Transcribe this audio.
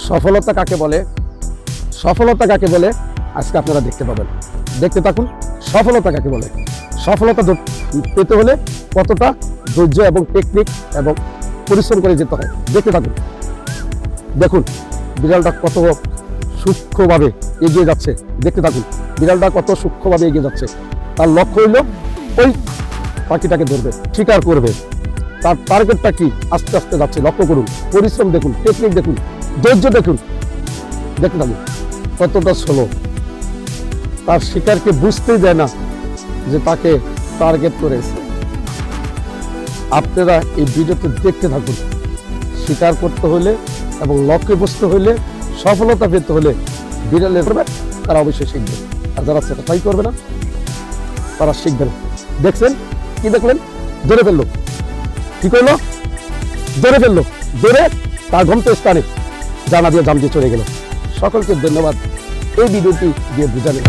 সফলতা কাকে বলে, সফলতা কাকে বলে আজকে আপনারা দেখতে পাবেন। দেখতে থাকুন সফলতা কাকে বলে। সফলতা পেতে হলে কতটা ধৈর্য এবং টেকনিক এবং পরিশ্রম করে যেতে হয়, দেখতে থাকুন। দেখুন বিড়ালটা কত সূক্ষ্মভাবে এগিয়ে যাচ্ছে, দেখতে থাকুন। বিড়ালটা কত সূক্ষ্মভাবে এগিয়ে যাচ্ছে। তার লক্ষ্য হইল ওই পাখিটাকে ধরবে, শিকার করবে। তার টার্গেটটা কি? আস্তে আস্তে যাচ্ছে, লক্ষ্য করুন, পরিশ্রম দেখুন, টেকনিক দেখুন, ধৈর্য দেখুন, দেখতে থাকুন কতটা স্লো। তার শিকারকে বুঝতেই দেয় না যে তাকে টার্গেট করেছে। আপনারা এই ভিডিওতে দেখতে থাকুন। শিকার করতে হলে এবং লক্ষ্যে বসতে হলে, সফলতা পেতে হলে বিড়ালের তারা অবশ্যই শিখবে। আর যারা সেটা ট্রাই করবে না তারা শিখবে না। দেখছেন কি দেখলেন? ধরে ফেললো, ঠিক হইলো, ধরে ফেললো, ধরে তার গন্তব্যস্থানে জানা দিয়ে জাম দিয়ে চলে গেল। সকলকে ধন্যবাদ এই ভিডিওটি দিয়ে বোঝানো।